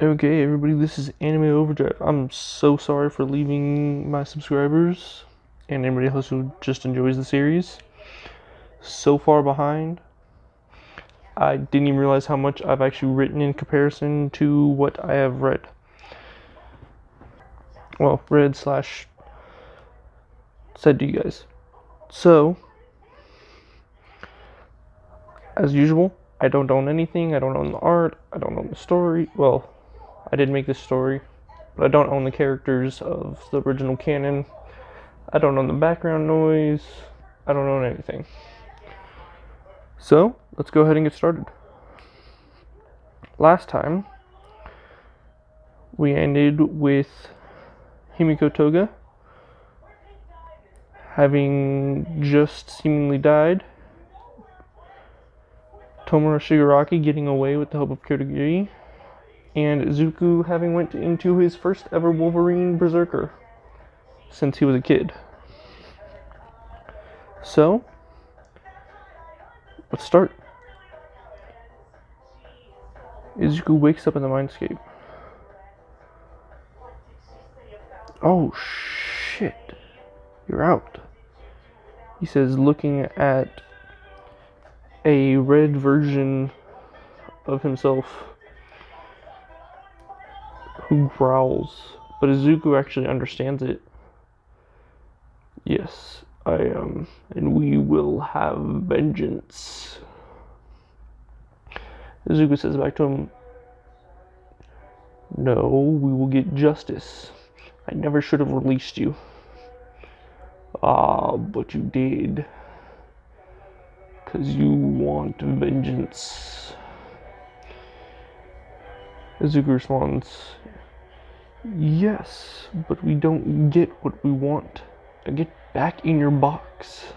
Okay, everybody, this is Anime Overdrive. I'm so sorry for leaving my subscribers and anybody else who just enjoys the series so far behind. I didn't even realize how much I've actually written in comparison to what I have read. Well, read slash said to you guys. So, as usual, I don't own anything. I don't own the art. I don't own the story. Well, I did make this story, but I don't own the characters of the original canon. I don't own the background noise. I don't own anything. So, let's go ahead and get started. Last time, we ended with Himiko Toga having just seemingly died, Tomura Shigaraki getting away with the help of Kodagiri, and Izuku having went into his first ever Wolverine Berserker since he was a kid. So, let's start. Izuku wakes up in the mindscape. Oh shit, you're out, he says, looking at a red version of himself who growls, but Izuku actually understands it. Yes, I am, and we will have vengeance. Izuku says back to him, no, we will get justice. I never should have released you. Ah, but you did. 'Cause you want vengeance. Izuku responds, yes, but we don't get what we want. Now get back in your box.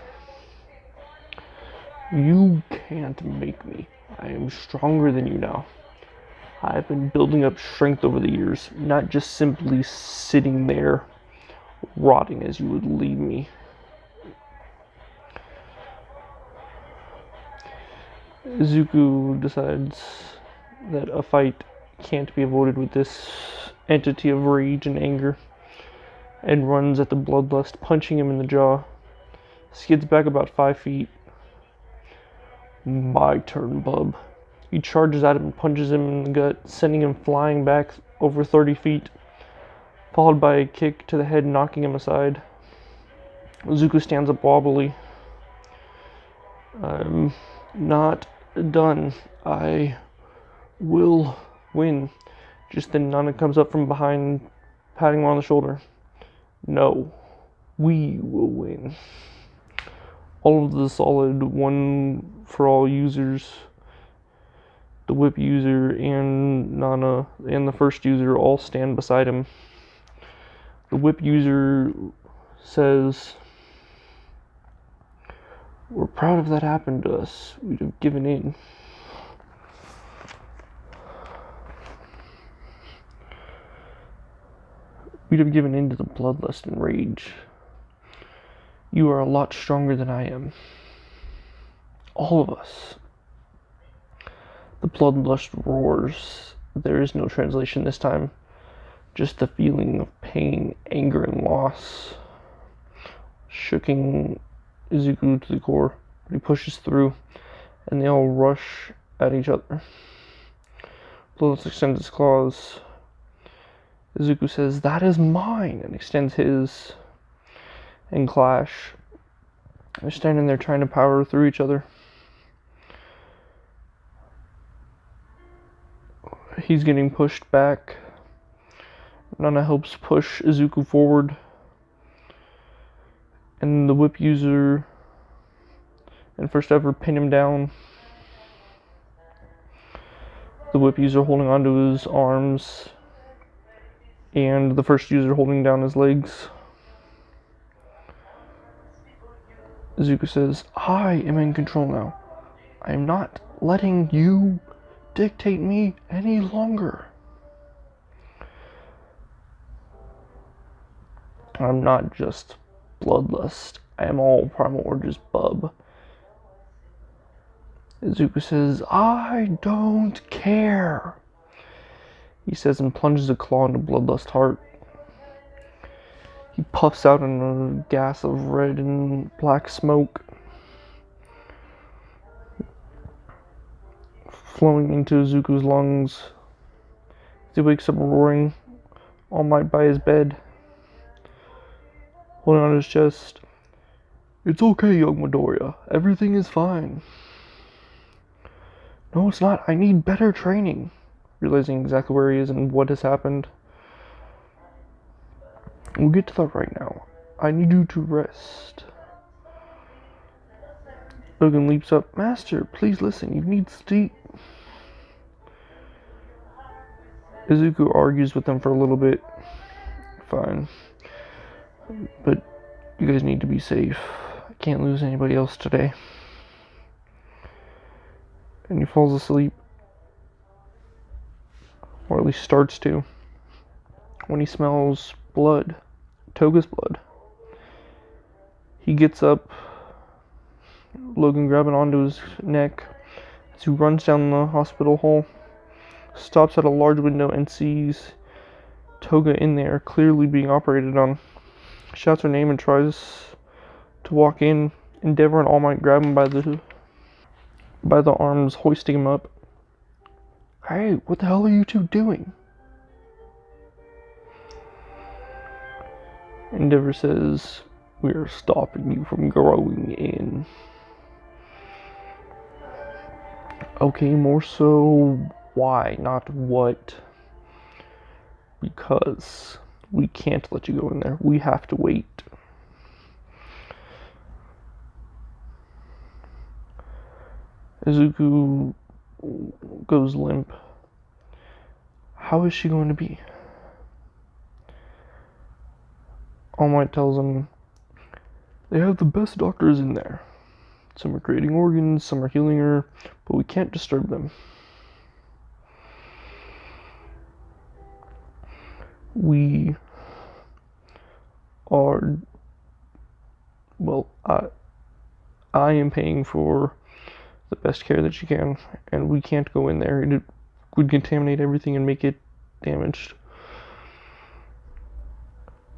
You can't make me. I am stronger than you now. I've been building up strength over the years, not just simply sitting there, rotting as you would leave me. Izuku decides that a fight can't be avoided with this entity of rage and anger, and runs at the bloodlust, punching him in the jaw. Skids back about 5 feet. My turn, bub. He charges at him and punches him in the gut, sending him flying back over 30 feet, followed by a kick to the head, knocking him aside. Izuku stands up wobbly. I'm not done. I will win. Just then Nana comes up from behind, patting him on the shoulder. No, we will win. All of the solid one for all users, the whip user and Nana and the first user all stand beside him. The whip user says, we're proud of that happened to us. We'd have given in. We'd have given in to the bloodlust and rage. You are a lot stronger than I am. All of us. The bloodlust roars. There is no translation this time. Just the feeling of pain, anger, and loss. Shooking Izuku to the core. But he pushes through, and they all rush at each other. Bloodlust extends its claws. Izuku says, that is mine, and extends his, and clash. They're standing there trying to power through each other. He's getting pushed back. Nana helps push Izuku forward. And the whip user and first ever pin him down. The whip user holding onto his arms, and the first user holding down his legs. Izuku says, I am in control now. I am not letting you dictate me any longer. I'm not just bloodlust. I am all Primal Urge's bub. Izuku says, I don't care. he says, and plunges a claw into Bloodlust's heart. He puffs out in a gas of red and black smoke, flowing into Izuku's lungs. He wakes up roaring, All Might by his bed, holding on his chest. It's okay, young Midoriya. Everything is fine. No, it's not. I need better training. Realizing exactly where he is and what has happened. We'll get to that right now. I need you to rest. Logan leaps up. Master, please listen. You need sleep. Izuku argues with them for a little bit. Fine. But you guys need to be safe. I can't lose anybody else today. And he falls asleep. Or at least starts to. When he smells blood. Toga's blood. He gets up. Logan grabbing onto his neck as he runs down the hospital hall. Stops at a large window and sees Toga in there, clearly being operated on. Shouts her name and tries to walk in. Endeavor and All Might grab him by the arms, hoisting him up. Hey, what the hell are you two doing? Endeavor says, we're stopping you from growing in. Okay, more so why, not what. Because we can't let you go in there. We have to wait. Izuku goes limp. How is she going to be? All Might tells him, they have the best doctors in there. Some are creating organs, some are healing her, but we can't disturb them. We are, well, I am paying for the best care that she can, and we can't go in there. It would contaminate everything and make it damaged.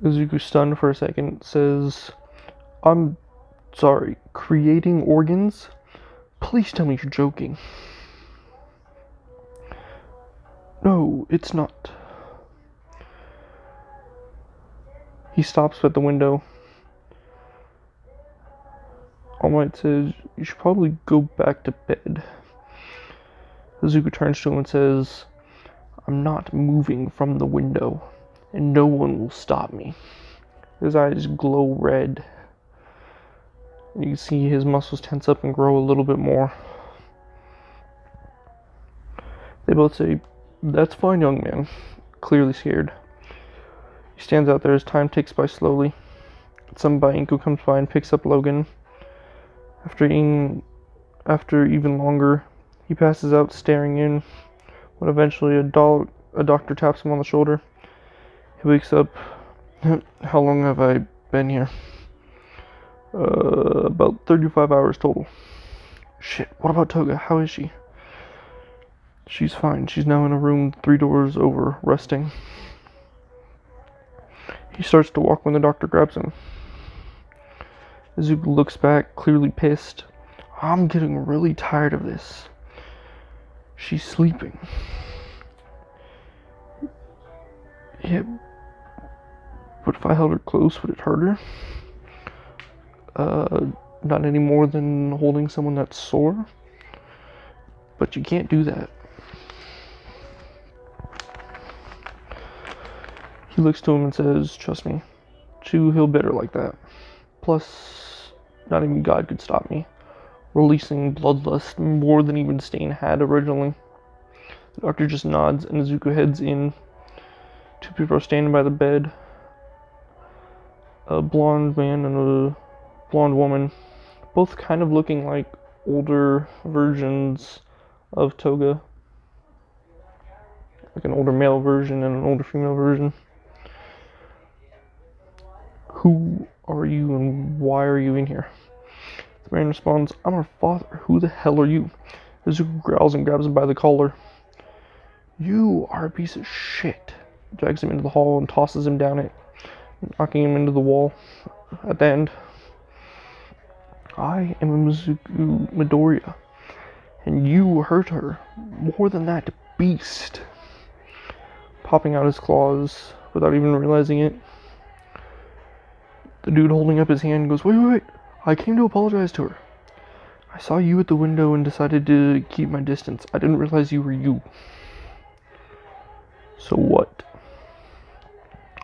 Izuku, stunned for a second, says, I'm sorry, creating organs? Please tell me you're joking. No, it's not. He stops at the window. All Might says, you should probably go back to bed. Izuku turns to him and says, I'm not moving from the window, and no one will stop me. His eyes glow red. You can see his muscles tense up and grow a little bit more. They both say, that's fine, young man. Clearly scared. He stands out there as time ticks by slowly. Some Bainku comes by and picks up Logan. After even longer, he passes out staring in, when eventually a doctor taps him on the shoulder. He wakes up. How long have I been here? About 35 hours total. Shit, what about Toga? How is she? She's fine. She's now in a room 3 doors over, resting. He starts to walk when the doctor grabs him. Izuku looks back, clearly pissed. I'm getting really tired of this. She's sleeping. Yeah, but if I held her close, would it hurt her? Not any more than holding someone that's sore. But you can't do that. He looks to him and says, trust me, he'll better like that. Plus, not even God could stop me. Releasing bloodlust more than even Stain had originally. The doctor just nods and Izuku heads in. 2 people are standing by the bed. A blonde man and a blonde woman. Both kind of looking like older versions of Toga. Like an older male version and an older female version. Who are you and why are you in here? The man responds, I'm her father. Who the hell are you? Izuku growls and grabs him by the collar. You are a piece of shit. Drags him into the hall and tosses him down it, knocking him into the wall. At the end, I am a Izuku Midoriya, and you hurt her. More than that, beast. Popping out his claws without even realizing it. The dude holding up his hand goes, wait, I came to apologize to her. I saw you at the window and decided to keep my distance. I didn't realize you were you. So what?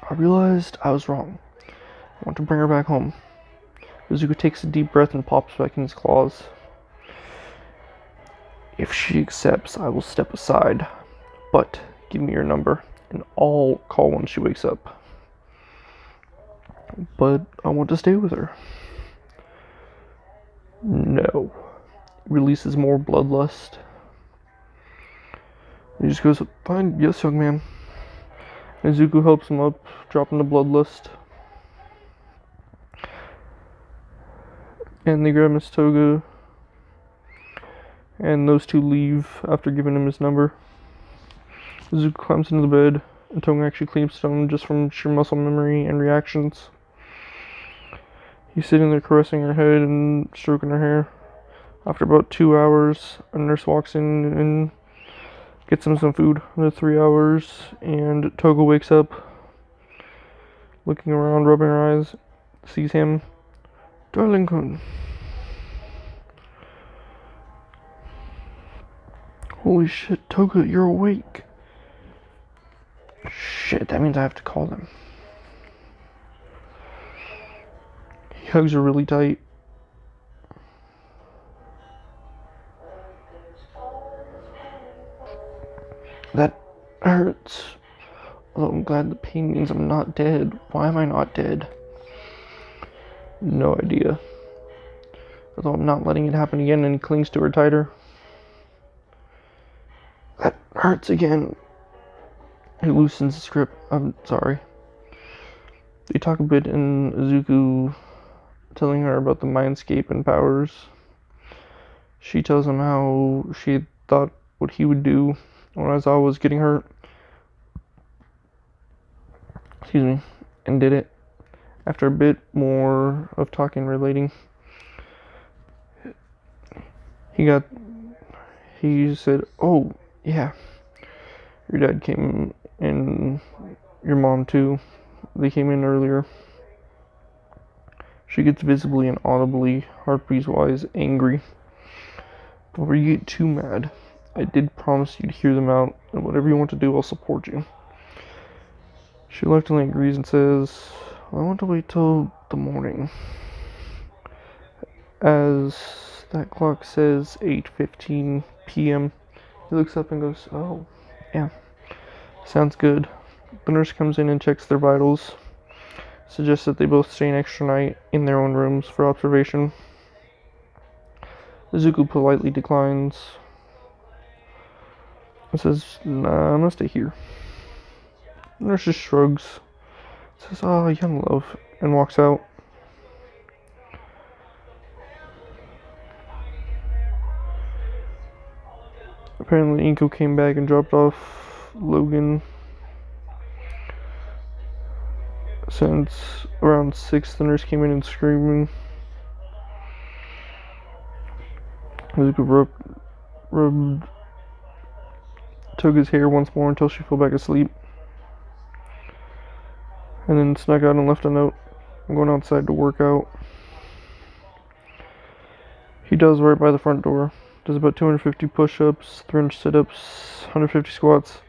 I realized I was wrong. I want to bring her back home. Izuku takes a deep breath and pops back in his claws. If she accepts, I will step aside. But give me your number, and I'll call when she wakes up. But I want to stay with her. No. Releases more bloodlust. He just goes, fine, yes, young man. Izuku helps him up, dropping the bloodlust. And they grab Miss Toga. And those two leave after giving him his number. Izuku climbs into the bed, and Toga actually cleaves to him just from sheer muscle memory and reactions. He's sitting there caressing her head and stroking her hair. After about 2 hours, a nurse walks in and gets him some food. Another 3 hours, and Toga wakes up, looking around, rubbing her eyes, sees him. Darling-kun. Holy shit, Toga, you're awake. Shit, that means I have to call them. He hugs her really tight. That hurts. Although I'm glad the pain means I'm not dead. Why am I not dead? No idea. Although I'm not letting it happen again, and he clings to her tighter. That hurts again. He loosens his grip. I'm sorry. They talk a bit, and Izuku telling her about the mindscape and powers. She tells him how she thought what he would do when Aizawa was getting hurt. Excuse me. And did it. After a bit more of talking and relating, he said, oh, yeah, your dad came and your mom too. They came in earlier. She gets visibly and audibly, heartbeat-wise, angry. Before you get too mad, I did promise you to hear them out, and whatever you want to do, I'll support you. She reluctantly agrees and says, I want to wait till the morning. As that clock says 8:15 p.m., he looks up and goes, oh, yeah, sounds good. The nurse comes in and checks their vitals, suggests that they both stay an extra night in their own rooms for observation. Izuku politely declines and says, nah, I'm gonna stay here. The nurse just shrugs, says, oh, young love, and walks out. Apparently Inko came back and dropped off Logan. Since around 6, the nurse came in and screaming. Izuku rubbed Toga's hair once more until she fell back asleep. And then snuck out and left a note. I'm going outside to work out. He does right by the front door. Does about 250 push-ups, 300 sit-ups, 150 squats.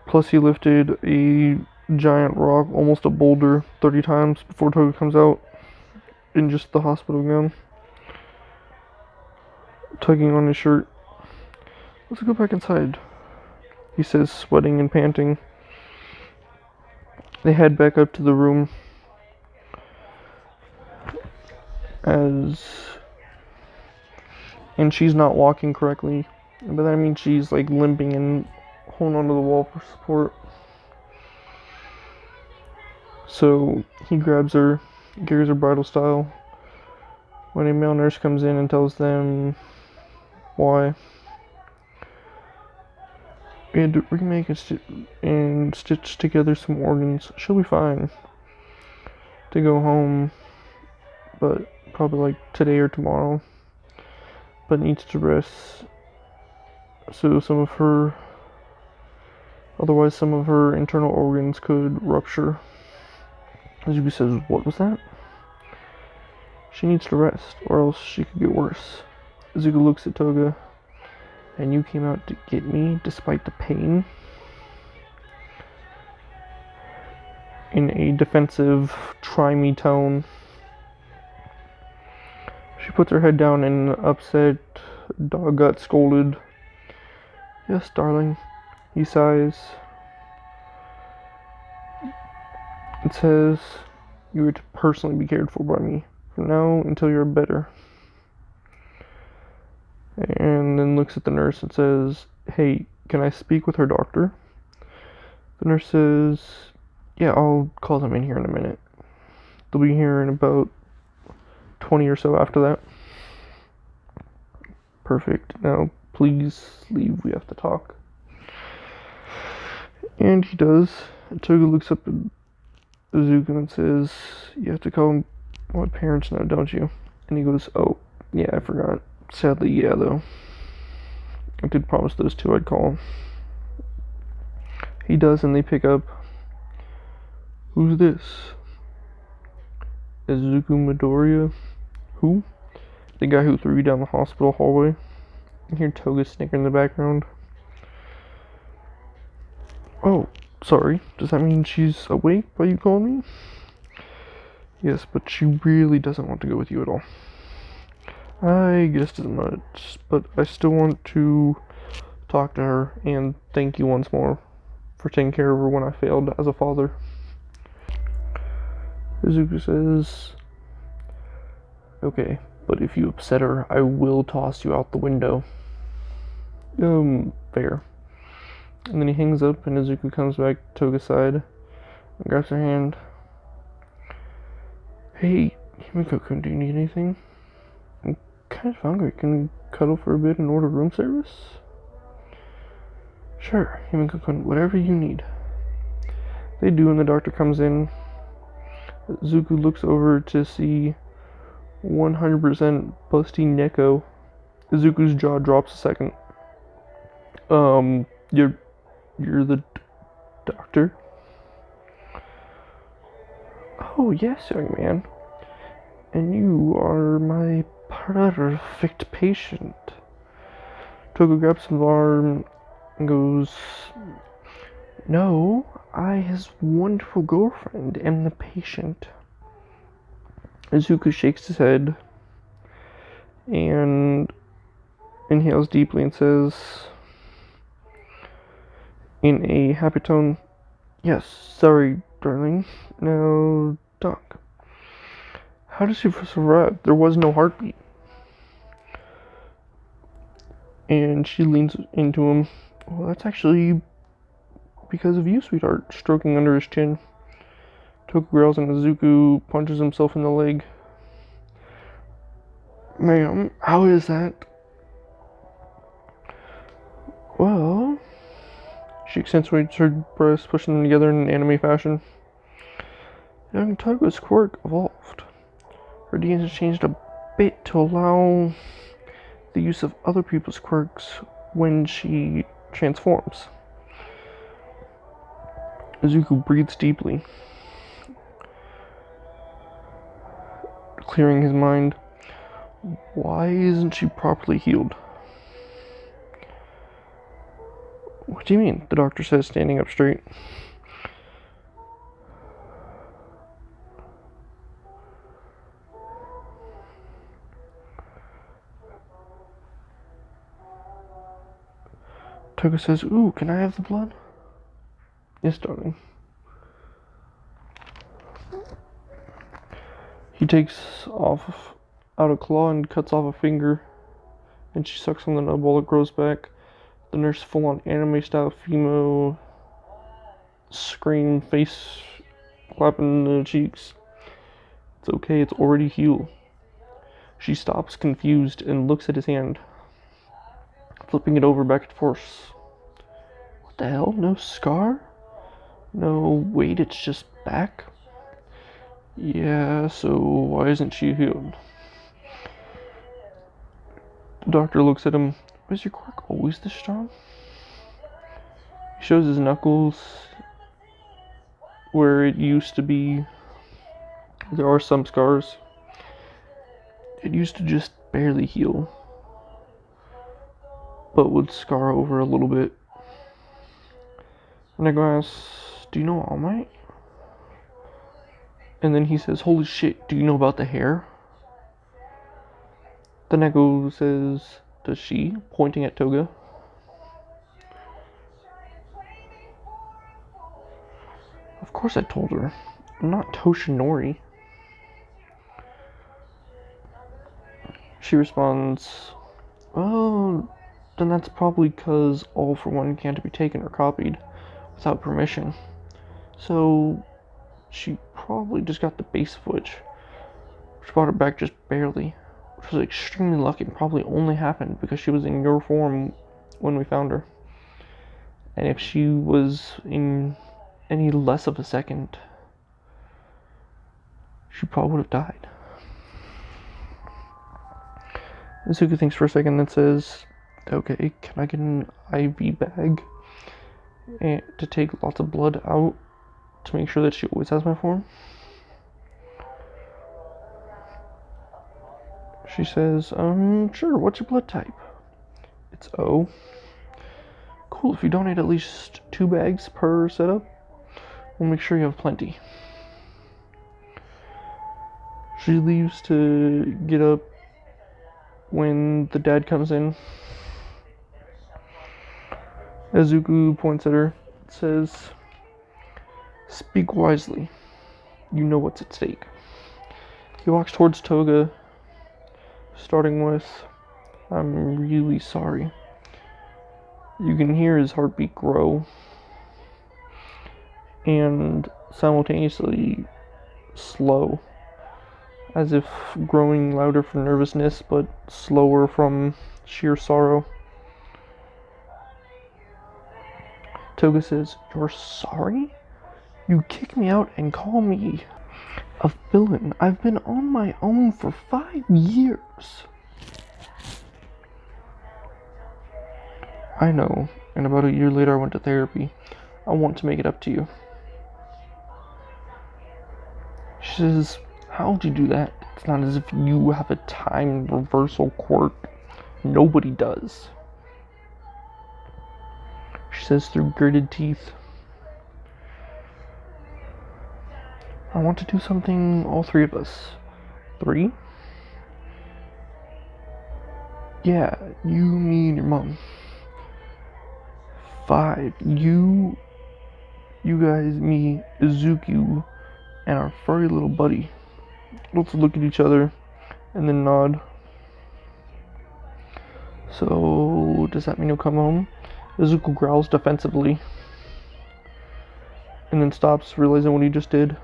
Plus he lifted a giant rock, almost a boulder, 30 times before Toga comes out in just the hospital gown, tugging on his shirt. Let's go back inside, he says, sweating and panting. They head back up to the room and she's not walking correctly. By that I mean she's like limping and holding onto the wall for support. So he grabs her, gears her bridal style. When a male nurse comes in and tells them why, We had to remake and stitch together some organs. She'll be fine to go home, but probably like today or tomorrow. But needs to rest. So otherwise some of her internal organs could rupture. Izuku says, "What was that?" She needs to rest, or else she could get worse. Izuku looks at Toga. And you came out to get me despite the pain? In a defensive, try me tone. She puts her head down and upset dog got scolded. Yes, darling. He sighs. It says, you are to personally be cared for by me. From now until you're better. And then looks at the nurse and says, hey, can I speak with her doctor? The nurse says, yeah, I'll call them in here in a minute. They'll be here in about 20 or so after that. Perfect. Now, please leave. We have to talk. And he does. Toga looks up at Izuku and says, you have to call my parents now, don't you? And he goes, oh, yeah, I forgot. Sadly, yeah, though. I did promise those two I'd call. He does, and they pick up. Who's this? Izuku Midoriya? Who? The guy who threw you down the hospital hallway? I hear Toga snicker in the background. Oh, sorry. Does that mean she's awake while you call me? Yes, but she really doesn't want to go with you at all. I guess as much, but I still want to talk to her and thank you once more for taking care of her when I failed as a father. Izuku says, okay, but if you upset her, I will toss you out the window. Fair. And then he hangs up and Izuku comes back to Toga's side and grabs her hand. Hey, Himiko-kun, do you need anything? I'm kind of hungry. Can we cuddle for a bit and order room service? Sure, Himiko-kun, whatever you need. They do, and the doctor comes in. Izuku looks over to see 100% busty Neko. Izuku's jaw drops a second. You're the doctor? Oh, yes, young man. And you are my perfect patient. Toga grabs his arm and goes, no, I, his wonderful girlfriend, am the patient. Izuku shakes his head and inhales deeply and says, in a happy tone, yes, sorry, darling. Now, Doc, how did she survive? There was no heartbeat. And she leans into him. Well, that's actually because of you, sweetheart, stroking under his chin. Toga growls and Izuku punches himself in the leg. Ma'am, how is that? Well, she accentuates her breasts, pushing them together in an anime fashion. Young Toga's quirk evolved. Her DNA has changed a bit to allow the use of other people's quirks when she transforms. Izuku breathes deeply, clearing his mind. Why isn't she properly healed? What do you mean? The doctor says, standing up straight. Toga says, ooh, can I have the blood? Yes, darling. He takes out a claw and cuts off a finger, and she sucks on the nub while it grows back. The nurse, full-on anime-style Fimo scream, face clapping the cheeks. It's okay, it's already healed. She stops, confused, and looks at his hand, flipping it over back and forth. What the hell? No scar? No, wait, it's just back? Yeah, so why isn't she healed? The doctor looks at him. Was your quirk always this strong? He shows his knuckles where it used to be. There are some scars. It used to just barely heal, but would scar over a little bit. And I go asks, do you know All Might? And then he says, holy shit, do you know about the hair? The Neko says, does she? Pointing at Toga. Of course I told her. I'm not Toshinori. She responds, well, then that's probably because All for One can't be taken or copied without permission. So she probably just got the base of which brought her back just barely. Which was extremely lucky and probably only happened because she was in your form when we found her. And if she was in any less of a second, she probably would have died. Izuku thinks for a second and says, okay, can I get an IV bag and to take lots of blood out to make sure that she always has my form? She says, sure, what's your blood type? It's O. Cool, if you donate at least 2 bags per setup, we'll make sure you have plenty. She leaves to get up when the dad comes in. Izuku points at her, says, speak wisely. You know what's at stake. He walks towards Toga, starting with, I'm really sorry. You can hear his heartbeat grow and simultaneously slow, as if growing louder from nervousness but slower from sheer sorrow. Toga says, you're sorry? You kick me out and call me a villain. I've been on my own for 5 years. I know, and about a year later I went to therapy. I want to make it up to you. She says, how'd you do that? It's not as if you have a time reversal quirk. Nobody does. She says through gritted teeth, I want to do something all 3 of us. 3? Yeah, you, me, and your mom. 5, you guys, me, Izuku, and our furry little buddy. Let's look at each other and then nod. So, does that mean you'll come home? Izuku growls defensively and then stops, realizing what he just did.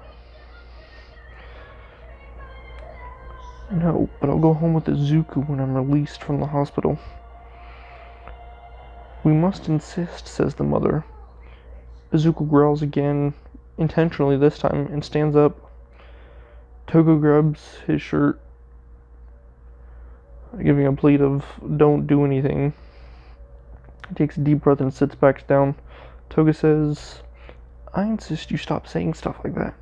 No, but I'll go home with Izuku when I'm released from the hospital. We must insist, says the mother. Izuku growls again, intentionally this time, and stands up. Togo grabs his shirt, giving a plea of, don't do anything. He takes a deep breath and sits back down. Toga says, I insist you stop saying stuff like that.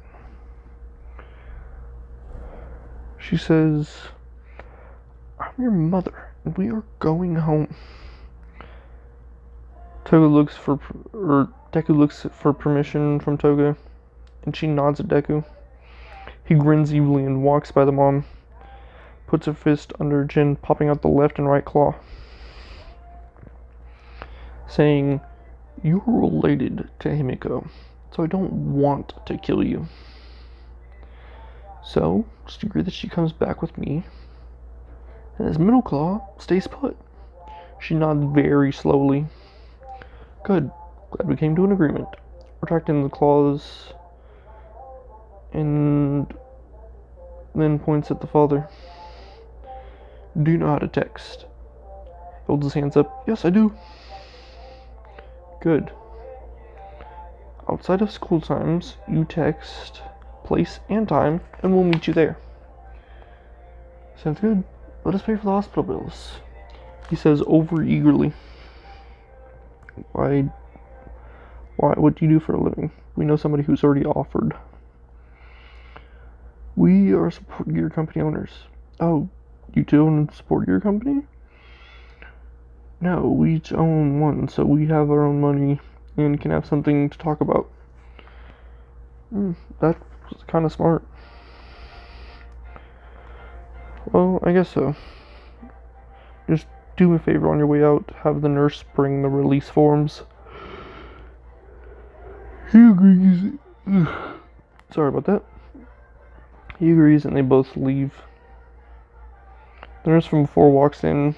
She says, I'm your mother, and we are going home. Deku looks for permission from Toga, and she nods at Deku. He grins evilly and walks by the mom, puts her fist under her chin, popping out the left and right claw, saying, you're related to Himiko, so I don't want to kill you. So, just agree that she comes back with me, and his middle claw stays put. She nods very slowly. Good. Glad we came to an agreement. Retracting the claws, and then points at the father. Do you know how to text? Holds his hands up. Yes, I do. Good. outside of school times, you text place and time, and we'll meet you there. Sounds good. Let us pay for the hospital bills, he says over eagerly. Why, what do you do for a living? We know somebody who's already offered. We are support gear company owners. Oh, you two own support gear company? No, we each own one, so we have our own money and can have something to talk about. That's kind of smart. Well, I guess so. Just do me a favor on your way out. Have the nurse bring the release forms. He agrees. Sorry about that. He agrees and they both leave. The nurse from before walks in,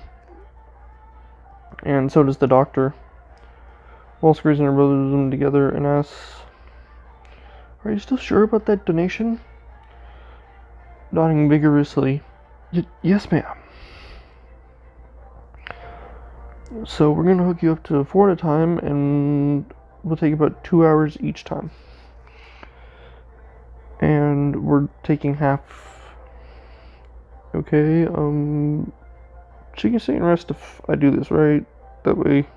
and so does the doctor. Walskers and her brother them together and asks, "Are you still sure about that donation?" Nodding vigorously. Yes, ma'am. So we're gonna hook you up to 4 at a time, and we'll take about 2 hours each time. And we're taking half. Okay, she can stay and rest if I do this right. That way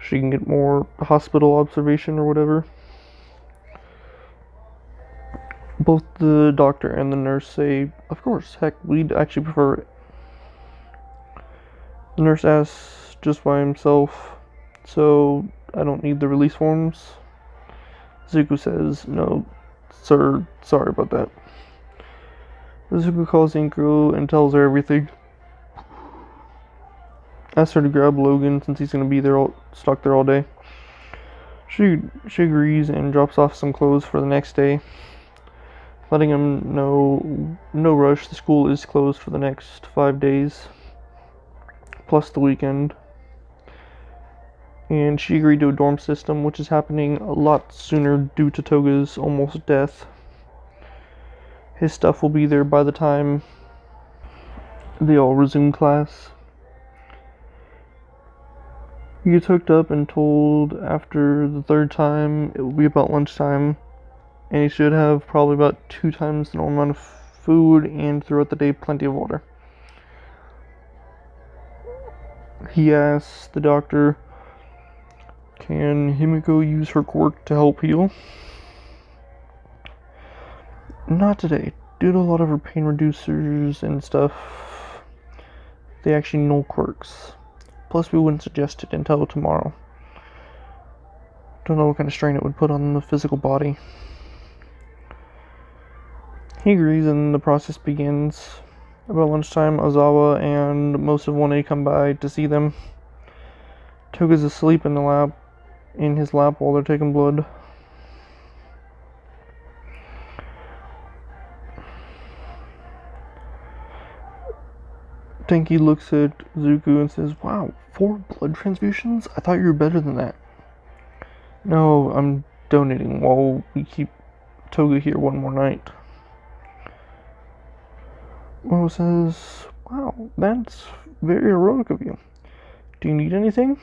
she can get more hospital observation or whatever. Both the doctor and the nurse say, of course, heck, we'd actually prefer it. The nurse asks just by himself, so I don't need the release forms. Izuku says, no, sir, sorry about that. Izuku calls Inkro and tells her everything. Asks her to grab Logan since he's going to be there stuck there all day. She agrees and drops off some clothes for the next day, letting him know no rush, the school is closed for the next 5 days, plus the weekend. And she agreed to a dorm system, which is happening a lot sooner due to Toga's almost death. His stuff will be there by the time they all resume class. He gets hooked up and told after the 3rd time it will be about lunchtime, and he should have probably about 2 times the normal amount of food and throughout the day plenty of water. He asks the doctor, can Himiko use her quirk to help heal? Not today. Due to a lot of her pain reducers and stuff, they actually null quirks. Plus, we wouldn't suggest it until tomorrow. Don't know what kind of strain it would put on the physical body. He agrees and the process begins. About lunchtime, Ozawa and most of 1A come by to see them. Toga's asleep in his lap while they're taking blood. Tenki looks at Izuku and says, wow, 4 blood transfusions? I thought you were better than that. No, I'm donating while we keep Toga here one more night. Momo says, wow, that's very heroic of you. Do you need anything?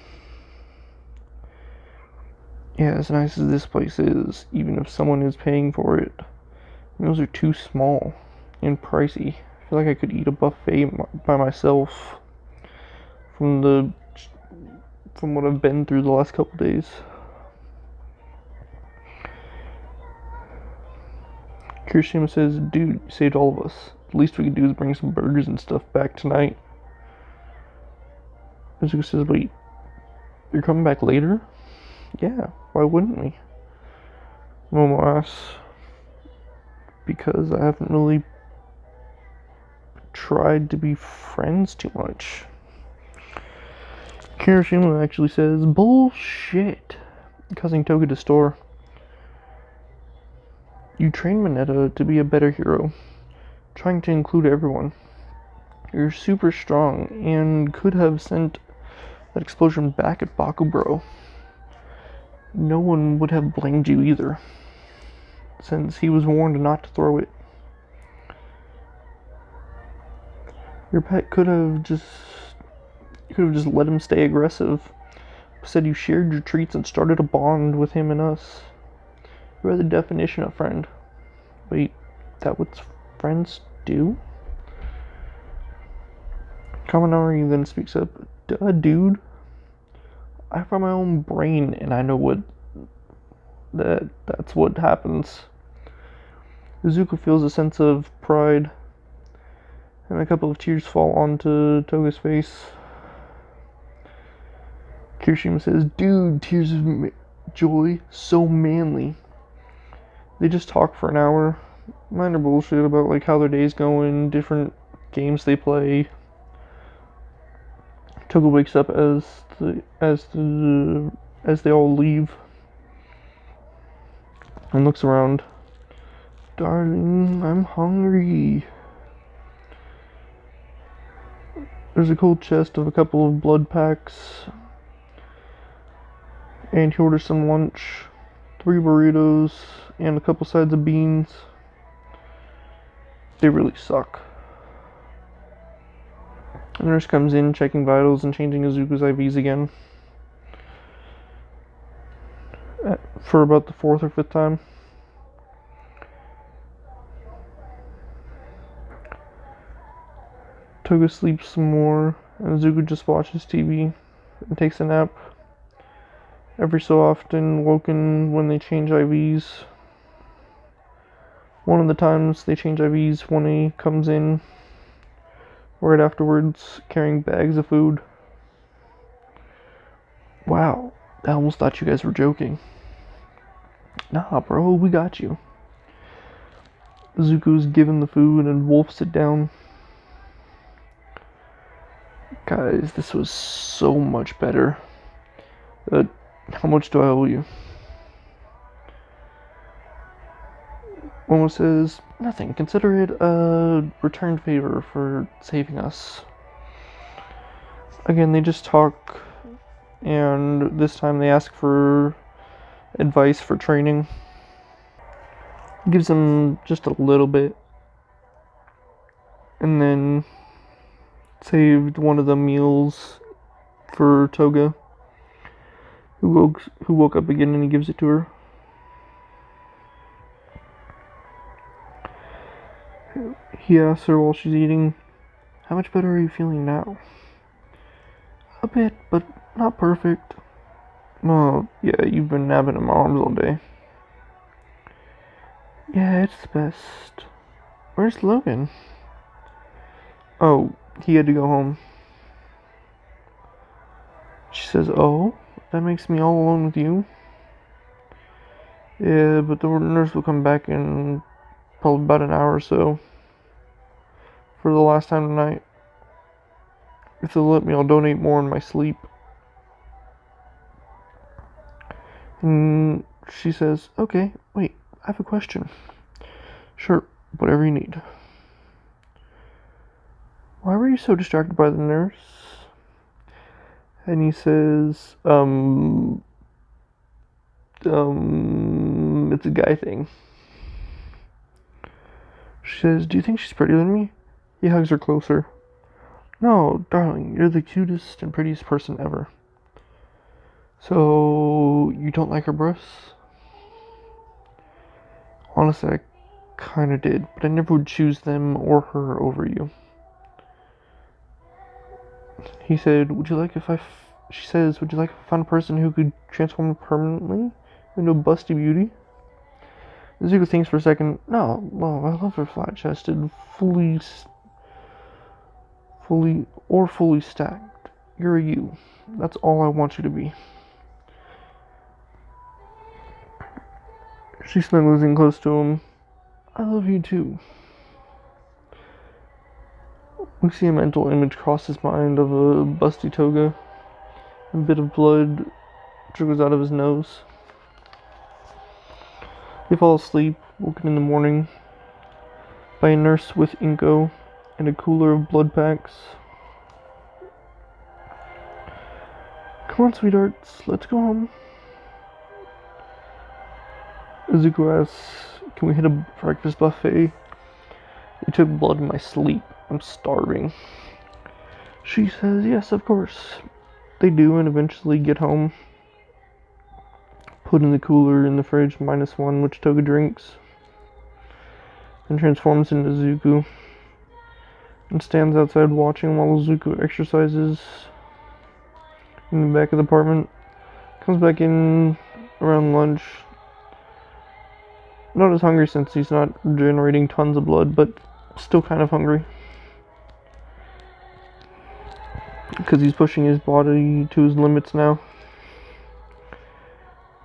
Yeah, as nice as this place is, even if someone is paying for it, meals are too small and pricey. I feel like I could eat a buffet by myself from what I've been through the last couple days. Kirishima says, dude, you saved all of us. The least we could do is bring some burgers and stuff back tonight. Izuku says, wait, you're coming back later? Yeah, why wouldn't we? Momo asks, because I haven't really tried to be friends too much. Kirishima actually says, bullshit, causing Toga to store. You trained Mineta to be a better hero, trying to include everyone. You're super strong and could have sent that explosion back at Bakubro. No one would have blamed you either, since he was warned not to throw it. Your pet could have just let him stay aggressive, said you shared your treats and started a bond with him and us. You are the definition of friend. Wait, that what friends do? Kaminari then speaks up. Duh, dude. I have my own brain and I know that's what happens. Izuku feels a sense of pride, and a couple of tears fall onto Toga's face. Kirishima says, dude, tears of joy, so manly. They just talk for an hour. Minor bullshit about like how their day's going, different games they play. Toga wakes up as they all leave and looks around. Darling, I'm hungry. There's a cold chest of a couple of blood packs, and he orders some lunch, 3 burritos, and a couple sides of beans. They really suck. The nurse comes in, checking vitals and changing Izuku's IVs again. For about the 4th or 5th time. Toga sleeps some more, and Izuku just watches TV and takes a nap. Every so often, woken when they change IVs. One of the times they change IVs when he comes in right afterwards, carrying bags of food. Wow, I almost thought you guys were joking. Nah, bro, we got you. Izuku's given the food and wolfs it down. Guys, this was so much better. How much do I owe you? Momo says, nothing. Consider it a returned favor for saving us. Again, they just talk, and this time they ask for advice for training. Gives them just a little bit, and then saved one of the meals for Toga, who woke up again, and he gives it to her. He asks her while she's eating, how much better are you feeling now? A bit, but not perfect. Oh, yeah, you've been napping in my arms all day. Yeah, it's the best. Where's Logan? Oh, he had to go home. She says, oh, that makes me all alone with you? Yeah, but the nurse will come back in probably about an hour or so. For the last time tonight. If they'll let me, I'll donate more in my sleep. And she says, okay, wait, I have a question. Sure, whatever you need. Why were you so distracted by the nurse? And he says, it's a guy thing. She says, do you think she's prettier than me? He hugs her closer. No, darling, you're the cutest and prettiest person ever. So, you don't like her breasts? Honestly, I kinda did, but I never would choose them or her over you. He said, she says, would you like if I found a person who could transform permanently into a busty beauty? Izuku thinks for a second, no, well, I love her flat-chested, fully stacked. You're a you. That's all I want you to be. She snuggles in close to him. I love you too. We see a mental image cross his mind of a busty Toga. A bit of blood trickles out of his nose. They fall asleep, woken in the morning by a nurse with Inko and a cooler of blood packs. Come on, sweethearts, let's go home. Izuku asks, can we hit a breakfast buffet? You took blood in my sleep. I'm starving. She says, yes, of course. they do and eventually get home, put in the cooler in the fridge, -1, which Toga drinks, and transforms into Izuku, and stands outside watching while Izuku exercises in the back of the apartment. Comes back in around lunch. Not as hungry since he's not generating tons of blood, but still kind of hungry. Because he's pushing his body to his limits now.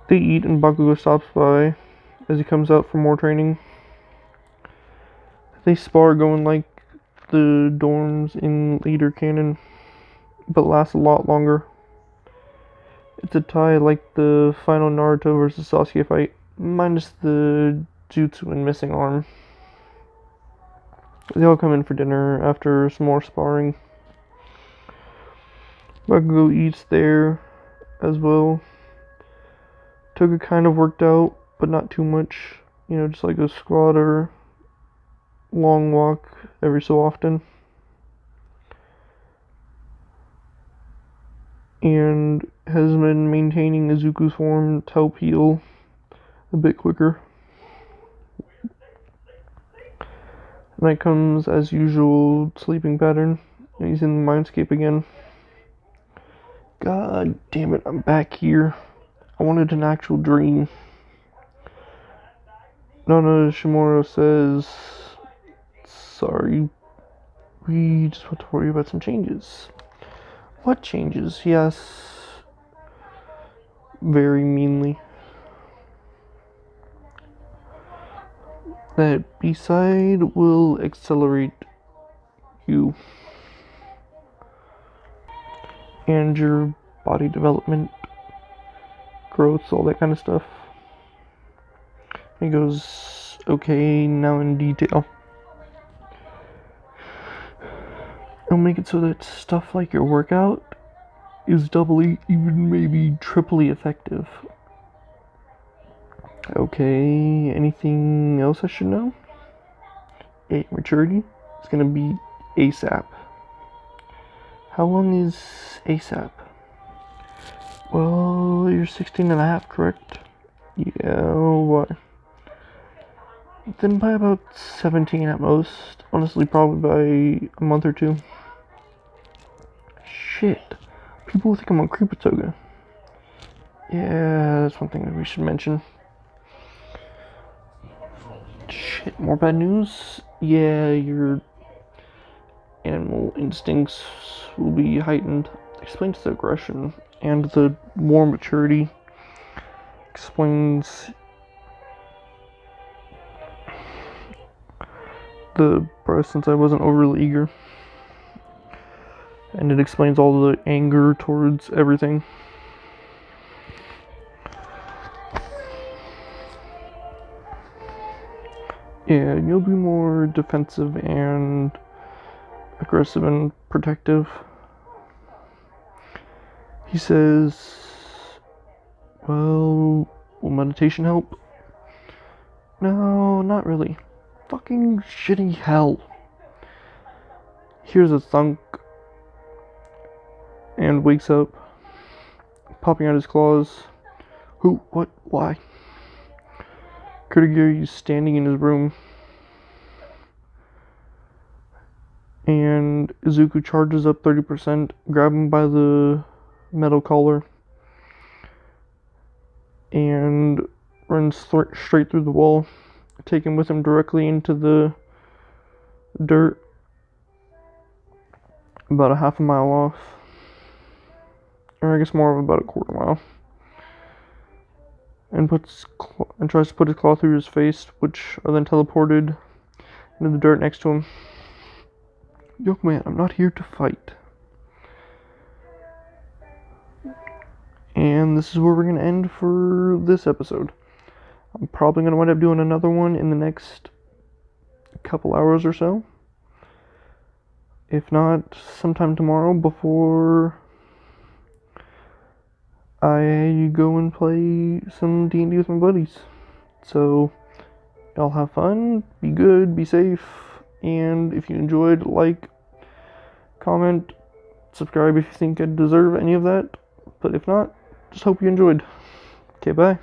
They eat and Bakugo stops by as he comes out for more training. They spar going like the dorms in later canon, but lasts a lot longer. It's a tie like the final Naruto versus Sasuke fight, minus the jutsu and missing arm. They all come in for dinner after some more sparring. Bakugo eats there as well. Toga kind of worked out, but not too much. You know, just like a squat or long walk every so often. And has been maintaining Izuku's form to help heal a bit quicker. Night comes as usual, sleeping pattern, and he's in the mindscape again. God damn it, I'm back here. I wanted an actual dream. Nana Shimura says, sorry, we just want to worry about some changes. What changes? Yes. Very meanly. That B-side will accelerate you and your body development, growth, all that kind of stuff. He goes, okay, now in detail. It'll make it so that stuff like your workout is doubly, even maybe triply effective. Okay, anything else I should know? Maturity is gonna be ASAP. How long is ASAP? Well, you're 16 and a half, correct? Yeah, why? Then by about 17 at most. Honestly, probably by a month or two. Shit. People think I'm on Creeper Toga. Yeah, that's one thing that we should mention. Shit, more bad news? Yeah, your animal instincts will be heightened. Explains the aggression and the more maturity. Explains the breast since I wasn't overly eager. And it explains all the anger towards everything. Yeah, you'll be more defensive and aggressive and protective. He says, well, will meditation help? No, not really. Fucking shitty hell. Hears a thunk and wakes up, popping out his claws. Who? What? Why? Kurogiri is standing in his room, and Izuku charges up 30%, grab him by the metal collar, and runs straight through the wall, taking with him directly into the dirt, about a half a mile off, or I guess more of about a quarter mile. And tries to put his claw through his face, which are then teleported into the dirt next to him. Young man, I'm not here to fight. And this is where we're going to end for this episode. I'm probably going to wind up doing another one in the next couple hours or so. If not, sometime tomorrow before I go and play some D&D with my buddies. So, y'all have fun, be good, be safe, and if you enjoyed, like, comment, Subscribe if you think I deserve any of that. But if not, just hope you enjoyed. Okay, bye.